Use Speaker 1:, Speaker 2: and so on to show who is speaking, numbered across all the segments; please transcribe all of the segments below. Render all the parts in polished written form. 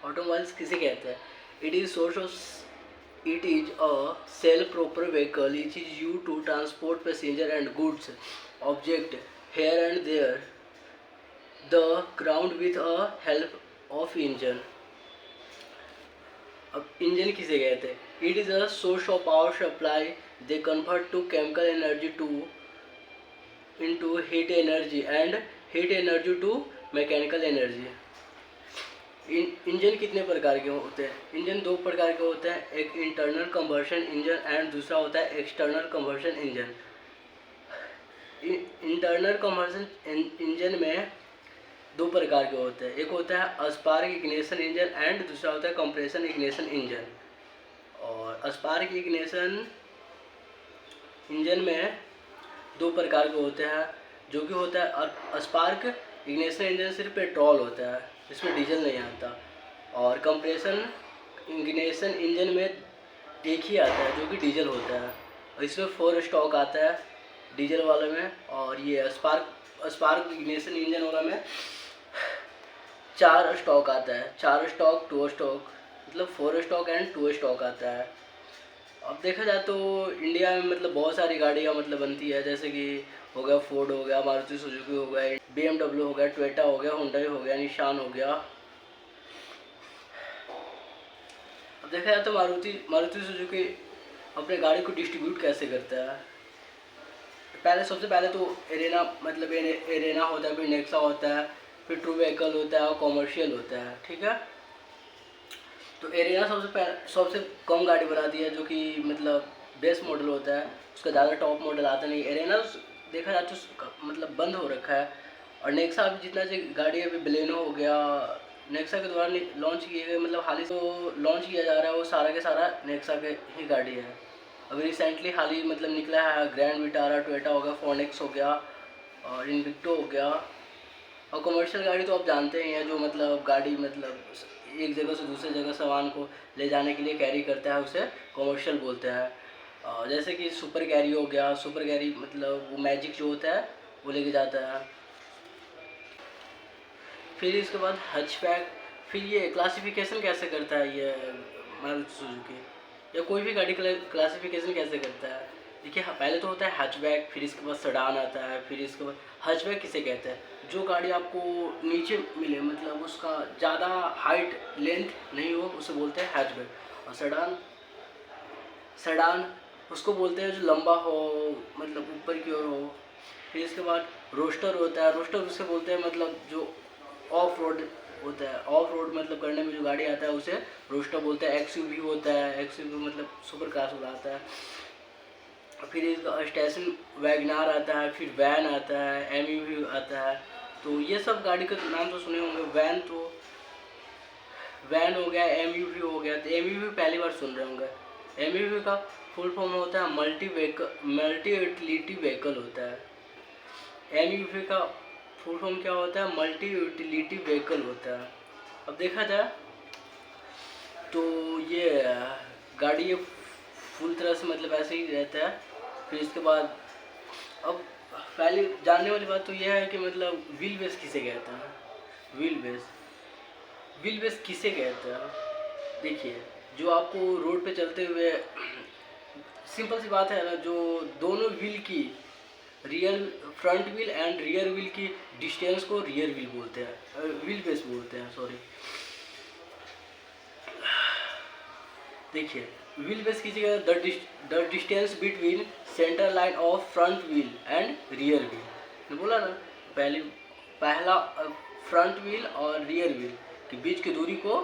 Speaker 1: Automobiles किसे कहते हैं? It is a self proper vehicle which is you to transport passenger and goods object here and there the ground with a help of engine. अब engine किसे कहते हैं? It is a source of power supply, they convert to chemical energy to into heat energy and heat energy to mechanical energy. Engine कितने प्रकार के होते हैं? Engine दो प्रकार के होते हैं, एक इंटरनल कंबर्शन इंजन एंड दूसरा होता है external combustion engine. Internal combustion engine में दो प्रकार के होते हैं, एक होता है स्पार्क इग्निशन इंजन एंड दूसरा होता है कंप्रेशन इग्निशन इंजन। और स्पार्क इग्निशन इंजन में दो प्रकार के होते हैं, जो कि होता है स्पार्क इग्निशन इंजन सिर्फ पेट्रोल होता है, इसमें डीजल नहीं आता। और कंप्रेशन इग्निशन इंजन में एक ही आता है जो कि डीजल होता है, और इसमें 4 स्टॉक आता है डीजल वाले में, और ये स्पार्क इग्निशन इंजन वाला में 4 स्टॉक आता है, 4 स्टॉक 2 स्टॉक, मतलब 4 स्टॉक एंड 2 स्टॉक आता है। अब देखा जाए तो इंडिया में मतलब बहुत सारी गाड़ियाँ मतलब बनती है, जैसे कि हो गया फोर्ड हो गया, मारुति सुजुकी हो गया, BMW हो गया, टोयोटा हो गया, हुंडई हो गया, निशान हो गया। अब देखा जाए तो मारुति सुजुकी अपने गाड़ी को डिस्ट्रीब्यूट कैसे करता है? सबसे पहले तो एरेना, मतलब एरेना होता है, फिर नेक्सा होता है, फिर ट्रू व्हीकल होता है और कॉमर्शियल होता है, ठीक है। तो एरेना सबसे कम गाड़ी बनाती है, जो कि मतलब बेस मॉडल होता है, उसका ज़्यादा टॉप मॉडल आता नहीं। एरेना देखा जाए तो मतलब बंद हो रखा है। और नेक्सा अभी जितना गाड़ी अभी बलेनो हो गया, नेक्सा के द्वारा लॉन्च किए गए, मतलब हाल ही तो लॉन्च किया जा रहा है, वो सारा के सारा नेक्सा के ही गाड़ी है। अभी रिसेंटली हाल ही मतलब निकला है ग्रैंड विटारा, टोयोटा हो गया, फोनेक्स हो गया और इनविक्टो हो गया। और कमर्शियल गाड़ी तो आप जानते ही हैं, जो मतलब गाड़ी मतलब एक जगह से दूसरी जगह सामान को ले जाने के लिए कैरी करता है, उसे कमर्शियल बोलते हैं। जैसे कि सुपर कैरी हो गया, सुपर कैरी मतलब वो मैजिक जो होता है वो लेके जाता है। फिर इसके बाद हैचबैक। फिर ये क्लासिफिकेशन कैसे करता है ये मारुति सुजुकी, या कोई भी गाड़ी क्लासिफिकेशन कैसे करता है? देखिए पहले तो होता है हैचबैक, फिर इसके बाद सेडान आता है, फिर इसके बाद हैचबैक किसे कहते हैं? जो गाड़ी आपको नीचे मिले, मतलब उसका ज़्यादा हाइट लेंथ नहीं हो, उसे बोलते हैं हैचबैक। और सेडान उसको बोलते हैं जो लंबा हो, मतलब ऊपर की ओर हो। फिर इसके बाद रोस्टर होता है, रोस्टर उसे बोलते हैं मतलब जो ऑफ रोड होता है, ऑफ रोड मतलब करने में जो गाड़ी आता है उसे रोस्टर बोलते हैं। एक्सयूवी होता है, एक्सयूवी मतलब सुपर क्लास वाला आता है। फिर इसका स्टेशन वैगनार आता है, फिर वैन आता है, एमयूवी आता है। तो ये सब गाड़ी का नाम तो सुने होंगे। वैन हो गया, एमयूवी हो गया। तो एमयूवी पहली बार सुन रहे होंगे। एमयूवी का फुल फॉर्म होता है मल्टी यूटिलिटी व्हीकल होता है। एमयूवी का फुल फॉर्म क्या होता है? मल्टी यूटिलिटी व्हीकल होता है। अब देखा जाए तो ये गाड़ी ये फुल तरह से मतलब ऐसे ही रहता है। फिर इसके बाद अब पहले जानने वाली बात तो यह है कि मतलब व्हील बेस किसे कहते हैं? व्हील बेस किसे कहते हैं? देखिए जो आपको रोड पे चलते हुए सिंपल सी बात है ना, जो दोनों व्हील की front wheel and rear wheel की डिस्टेंस को रियर व्हील बोलते हैं, व्हील बेस बोलते हैं, सॉरी। देखिए व्हील बेस किसी का the distance between centre line of front wheel and rear wheel. बोला ना पहला फ्रंट व्हील और रियर व्हील के बीच की दूरी को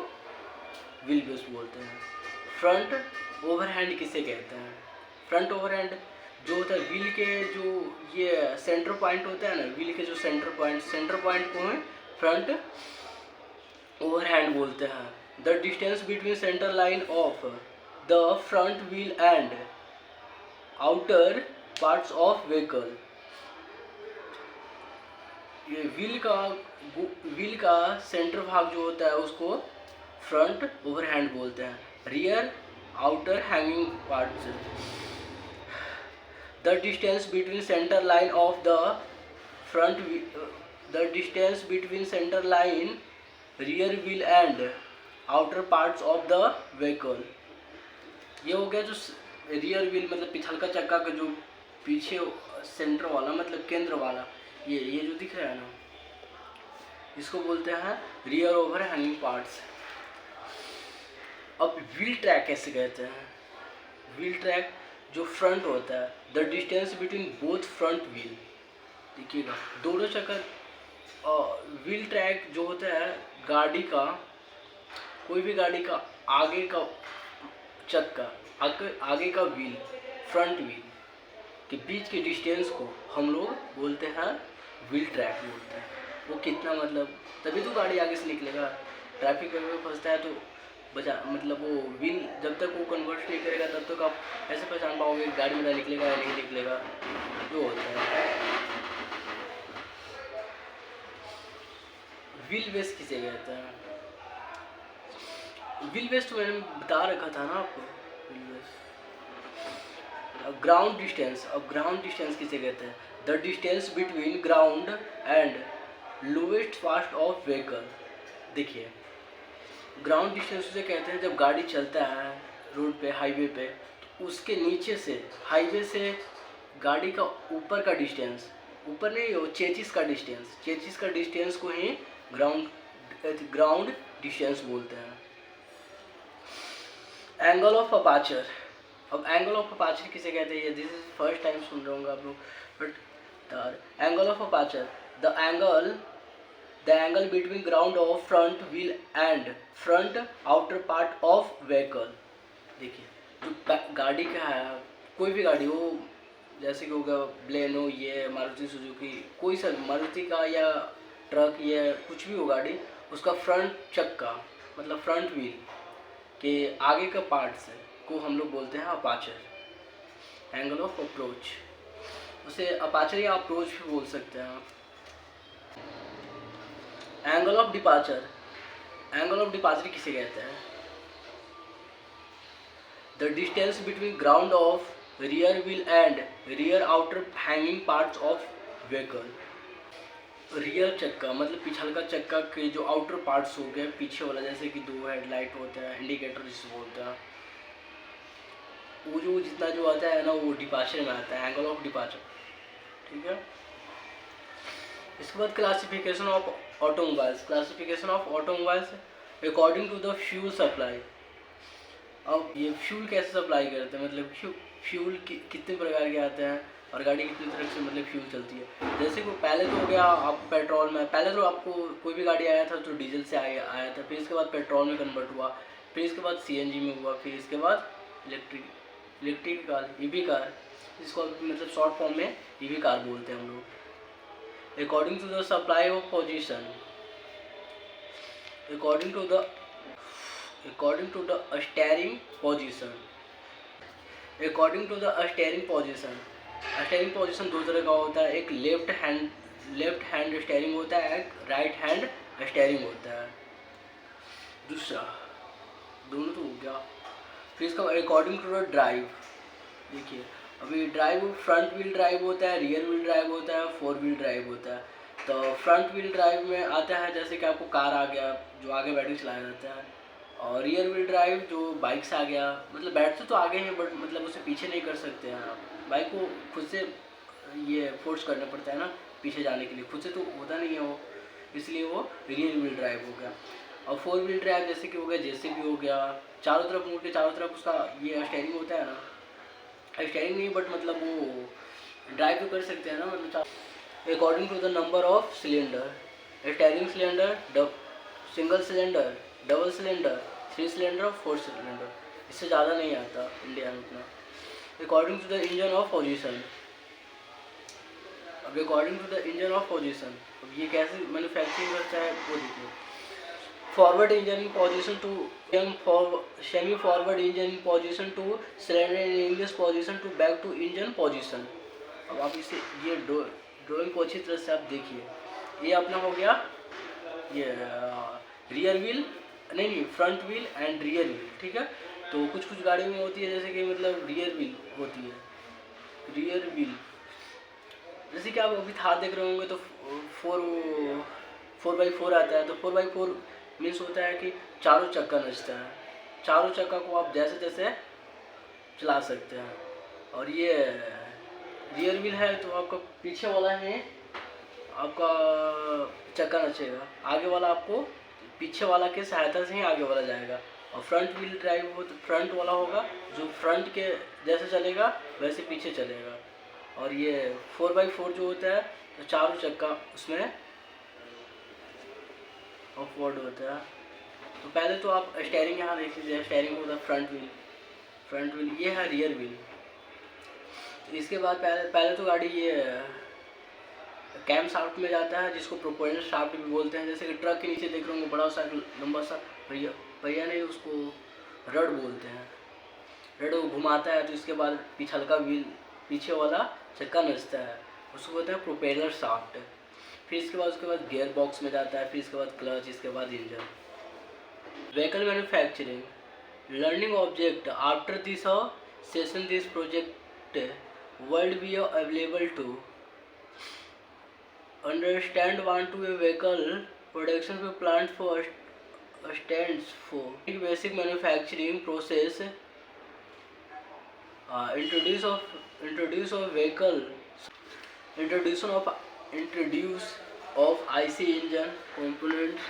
Speaker 1: व्हील बेस बोलते हैं। फ्रंट ओवरहैंड किसे कहते हैं? फ्रंट ओवरहैंड जो होता है व्हील के जो ये सेंटर पॉइंट होता है ना, व्हील के जो सेंटर पॉइंट को है फ्रंट ओवरहैंड बोलते हैं। The distance between centre line of the front wheel and outer parts of vehicle. ये व्हील का सेंटर भाग जो होता है उसको फ्रंट ओवरहैंड बोलते हैं, rear outer hanging parts. The distance between centre line of the the distance between centre line rear wheel and outer parts of the vehicle. ये हो गया जो रियर व्हील मतलब पिछल का चक्का का जो पीछे सेंटर वाला मतलब केंद्र वाला, ये जो दिख रहा है ना, इसको बोलते हैं रियर ओवर हैंगिंग पार्ट्स। अब व्हील ट्रैक कैसे कहते हैं? व्हील ट्रैक जो फ्रंट होता है, the distance between both front wheel. देखिएगा दोनों चक्कर, व्हील ट्रैक जो होता है गाड़ी का, कोई भी गाड़ी का आगे का चक्का, आगे का व्हील, फ्रंट व्हील के बीच के डिस्टेंस को हम लोग बोलते हैं व्हील ट्रैक बोलते हैं। वो कितना मतलब तभी तो गाड़ी आगे से निकलेगा। ट्रैफिक में फंसता है तो बचा मतलब वो व्हील जब तक वो कन्वर्ट नहीं करेगा तब तक आप ऐसे पहचान पाओगे गाड़ी मेरा निकलेगा या नहीं निकलेगा, जो होता है। व्हील बेस किसे कहते हैं? व्हील बेस तो मैंने बता रखा था ना आपको। Wheel base ground distance. अब ग्राउंड डिस्टेंस किसे कहते हैं? The distance between ground and lowest fast of vehicle. देखिए ग्राउंड डिस्टेंस उसे कहते हैं जब गाड़ी चलता है रोड पे, हाईवे पे, तो उसके नीचे से, हाईवे से गाड़ी का ऊपर का डिस्टेंस, ऊपर नहीं हो चेचिस का डिस्टेंस, चेचिस का डिस्टेंस को ही ग्राउंड डिस्टेंस बोलते हैं। Angle of aperture. अब एंगल ऑफ अपार्चर किसे कहते हैं? दिस इज फर्स्ट टाइम सुन रहे होंगे आप लोग, but angle of aperture the angle between ground of front wheel and front outer part of vehicle. देखिए जो गाड़ी का है, कोई भी गाड़ी हो, जैसे कि होगा ब्लेनो, ये मारुति सुजुकी, कोई सा मारुति का या ट्रक या कुछ भी हो गाड़ी, उसका फ्रंट चक्का मतलब फ्रंट व्हील के आगे का पार्ट्स को हम लोग बोलते हैं अपार्चर। एंगल ऑफ अप्रोच, उसे अपार्चर या अप्रोच भी बोल सकते हैं आप। Angle of departure. Angle of departure किसे कहते हैं? The distance between ground of rear wheel and rear outer hanging parts of vehicle. Rear चक्का मतलब पिछल का चक्का के जो आउटर पार्ट्स हो गए पीछे वाला, जैसे कि दो हेडलाइट होता है, इंडिकेटर जिसे बोलते हैं, वो जो जितना जो आता है ना वो डिपार्चर में आता है, एंगल ऑफ डिपार्चर। ठीक है। इसके बाद classification of automobiles. Classification of automobiles according to the fuel supply. अब ये फ्यूल कैसे सप्लाई करते हैं, मतलब फ्यूल कितने प्रकार के आते हैं और गाड़ी कितनी तरह से मतलब फ्यूल चलती है। जैसे कि पहले तो हो गया आप पेट्रोल में, पहले तो आपको कोई भी गाड़ी आया था तो डीजल से आया था, फिर इसके बाद पेट्रोल में कन्वर्ट हुआ, फिर इसके बाद सीएनजी में हुआ, फिर इसके बाद इलेक्ट्रिक कार, ईवी कार, इसको मतलब शॉर्ट फॉर्म में ईवी कार बोलते हैं हम लोग। According to the supply of position, according to the steering position, according to the steering position. Steering position दो तरह का होता है, एक लेफ्ट हैंड स्टीयरिंग होता है, एक राइट हैंड स्टीयरिंग होता है। दूसरा दोनों तो हो गया। फिर इसका अकॉर्डिंग टू द ड्राइव। देखिए अभी ड्राइव फ्रंट व्हील ड्राइव होता है, रियर व्हील ड्राइव होता है, फोर व्हील ड्राइव होता है। तो फ्रंट व्हील ड्राइव में आता है जैसे कि आपको कार आ गया जो आगे बैठ के चलाया जाता है, और रियर व्हील ड्राइव जो बाइक से आ गया, मतलब बैठते तो आगे हैं बट मतलब उसे पीछे नहीं कर सकते हैं आप, बाइक को खुद से ये फोर्स करना पड़ता है ना पीछे जाने के लिए, खुद से तो होता नहीं है वो, इसलिए वो रियर व्हील ड्राइव हो गया। और फोर व्हील ड्राइव जैसे कि हो गया जेसीबी हो गया, चारों तरफ मुड़ के चारों तरफ उसका ये स्टीयरिंग होता है ना, स्टीयरिंग नहीं बट मतलब वो ड्राइव तो कर सकते हैं ना मतलब। According to the number of cylinder, steering cylinder, single cylinder, double cylinder, three cylinder और फोर सिलेंडर, इससे ज़्यादा नहीं आता इंडिया में उतना। According to the engine of position. अब according to the engine of position, अब ये कैसे मैन्युफैक्चरिंग करता है वो देखिए। Forward engine in position to semi forward engine in position to cylinder in English position to back to engine position. अब आप इसे ये ड्राइंग को अच्छी तरह से आप देखिए, ये अपना हो गया ये रियर व्हील, नहीं front wheel and rear wheel. ठीक है, तो कुछ गाड़ी में होती है जैसे कि मतलब रियर व्हील होती है, रियर व्हील जैसे कि आप अभी थार देख रहे होंगे तो 4x4 आता है, तो 4x4 मीन्स होता है कि चारों चक्का नचता है, चारों चक्का को आप जैसे तैसे चला सकते हैं। और ये रियर व्हील है तो आपका पीछे वाला है आपका चक्का नचेगा, आगे वाला आपको पीछे वाला के सहायता से ही आगे वाला जाएगा। और फ्रंट व्हील ड्राइव हो तो फ्रंट वाला होगा जो फ्रंट के जैसे चलेगा वैसे पीछे चलेगा। और ये 4x4 जो होता है तो चारों चक्का उसमें ऑफवर्ड होता है। तो पहले तो आप स्टेयरिंग यहाँ देख लीजिए, स्टेयरिंग होता है फ्रंट व्हील, ये है रियर व्हील। इसके बाद पहले तो गाड़ी ये कैम शाफ्ट में जाता है जिसको प्रोपेलर शाफ्ट भी बोलते हैं। जैसे कि ट्रक के नीचे देख रहे होंगे बड़ा सा लंबा सा पहिया नहीं, उसको रड बोलते हैं। रड वो घुमाता है तो इसके बाद पिछलका व्हील पीछे वाला चक्का नचता है, उसको बोलते हैं प्रोपेलर शाफ्ट। फिर उसके बाद गियर बॉक्स में जाता है, फिर इसके बाद क्लच, इसके बाद engine. Vehicle manufacturing learning object after this session this project world be available to understand want to a vehicle production पे plant for stands for basic manufacturing process introduce of vehicle introduce of IC engine components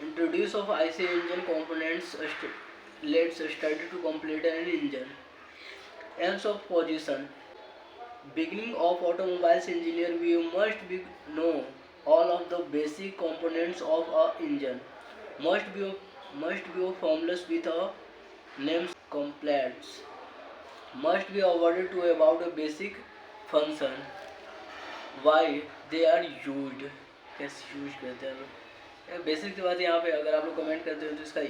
Speaker 1: introduce of IC engine components let's study to complete an engine ends of position beginning of automobiles engineer we must be know all of the basic components of a engine must be formless with a names complex must be awarded to about a basic function why they are used कैसे use करते हैं लोग। Basic की बात यहाँ पे अगर आप लोग कमेंट करते हो तो इसका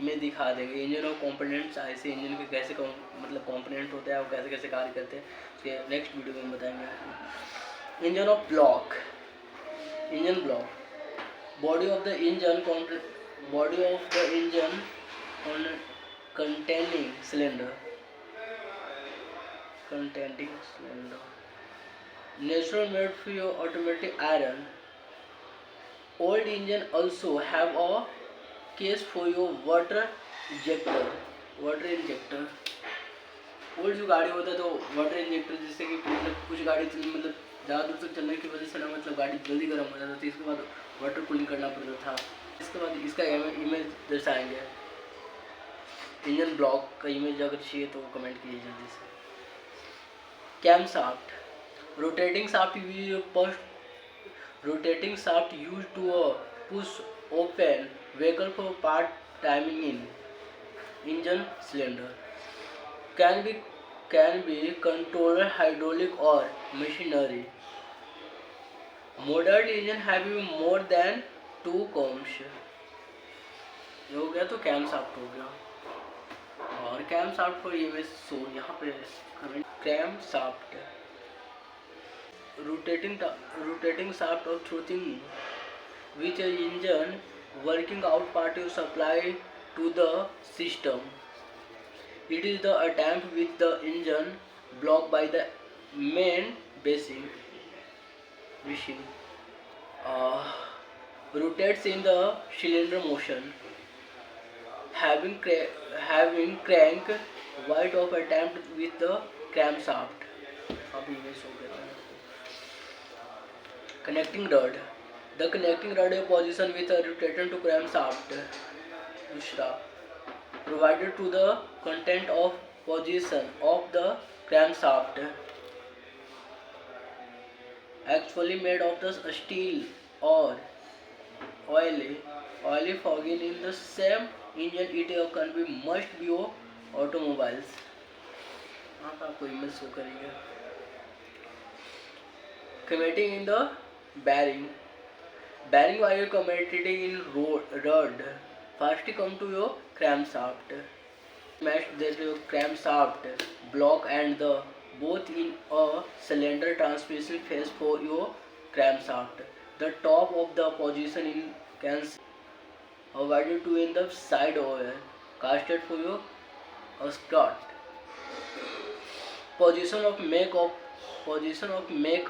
Speaker 1: इमेज दिखा देंगे। इंजन और कंपोनेंट्स ऐसे इंजन के कैसे मतलब कंपोनेंट होते हैं और कैसे कैसे कार्य करते हैं उसके नेक्स्ट वीडियो में बताएंगे आपको। Engine of block body of the engine containing cylinder natural made for your automatic iron old engine also have a case for your water injector old जो गाड़ी होता है तो वाटर इंजेक्टर जिससे कि मतलब कुछ गाड़ी मतलब ज़्यादा दूर तक चलने की वजह से ना मतलब गाड़ी जल्दी गर्म हो जाता था, इसके बाद वाटर कूलिंग करना पड़ता था। इसके बाद इसका इमेज दर्शाएंगे। इंजन ब्लॉक का इमेज अगर चाहिए तो कमेंट कीजिए जल्दी से। Cam shaft rotating shaft used to push open vehicle for part timing in engine cylinder can be controlled hydraulic or machinery. Modern engine have more than 2 combs. ये हो गया तो कैम शाफ्ट हो गया। और कैम शाफ्ट को ये मैं यहाँ पे cam shaft rotating shaft of throttle which a engine working out part you supply to the system. It is the attempt with the engine blocked by the main bushing rotates in the cylinder motion having crank wide of attempt with the crankshaft. अभी मैं show कर रहा हूँ। Connecting rod. The connecting rod is positioned with a rotator to crankshaft. दूसरा provided to the content of position of the crankshaft. Actually made of the steel or oily forging in the same engine it can be must be automobiles. आपको image show करेंगे। Committing in the bearing wire committed in rod first come to your crankshaft match that your crankshaft block and the both in a cylinder transmission phase for your crankshaft. The top of the position in can avoided to in the side over casted for your skirt. Position of make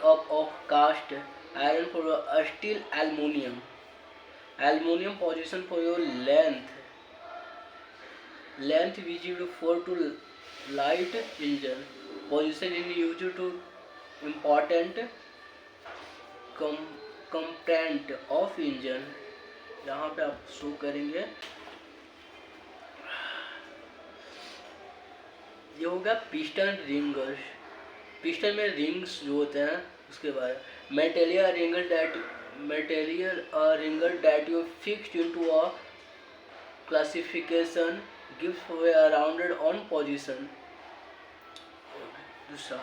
Speaker 1: up of cast iron for a steel aluminium Aluminum position for your length used for to light engine. Position in used to important component of engine. यहाँ पे आप show करेंगे, ये हो गया piston ringers. Piston में rings जो होते हैं उसके बारे में। Material ringer that you fixed into a classification gives a rounded on position. दूसरा,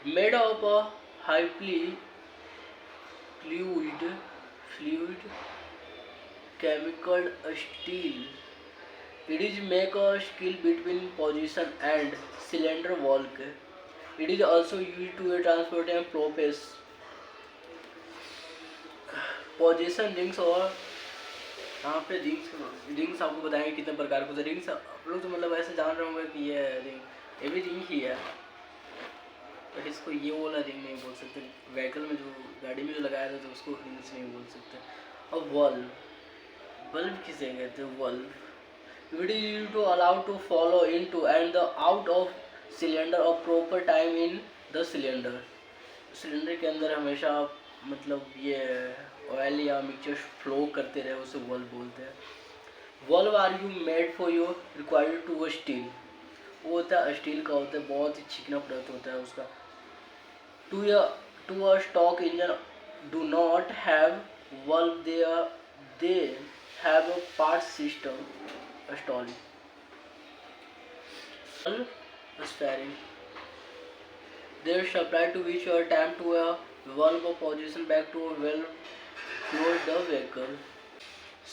Speaker 1: made of a highly fluid chemical steel. It is make a skill between position and cylinder walk. It is also used to transport and propels. Position rings, और यहाँ पे rings आपको बताएंगे कितने प्रकार के rings. आप लोग तो मतलब ऐसे जान रहे होंगे कि ये रिंग, ये भी रिंग ही है, बट इसको ये वाला रिंग नहीं बोल सकते। व्हीकल में जो गाड़ी में जो लगाया था तो उसको रिंग्स नहीं बोल सकते। और बल्ब किसे कहते हैं? Bulb it is used to allow to follow into and the out of cylinder और proper time in the cylinder. Cylinder के अंदर हमेशा मतलब ये ऑयल या मिक्सचर फ्लो करते रहे, उसे वल्व बोलते हैं। Valve are you made for your required to steel, वो होता है स्टील का, होता है बहुत ही चिकना पदार्थ होता है उसका। To a stock engine do not have valve, they have a part system installing. Steering, they are supplied to which are time to a valve or position back to a well floor the vehicle.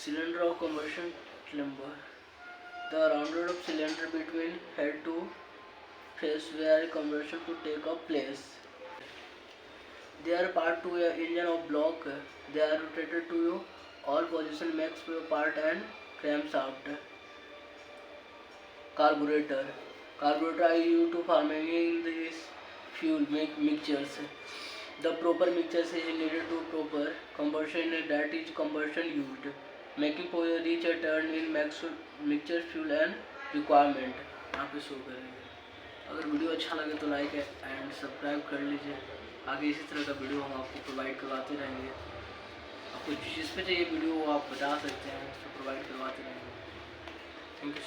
Speaker 1: Cylinder of combustion chamber, the rounded up cylinder between head to face where combustion to take a place. They are part to a engine of block, they are rotated to you all position makes part and crankshaft. Carburetor are used to forming these fuel mixtures. The proper mixtures is needed to proper combustion, that is combustion used, making for reach a turn in mixture fuel and requirement. यहाँ पे show करेंगे। अगर video अच्छा लगे तो like and subscribe कर लीजिए। आगे इसी तरह का वीडियो हम आपको प्रोवाइड करवाते रहेंगे। आपको जिस पे चाहिए वीडियो वो आप बता सकते हैं, उसको प्रोवाइड करवाते रहेंगे। Thank you.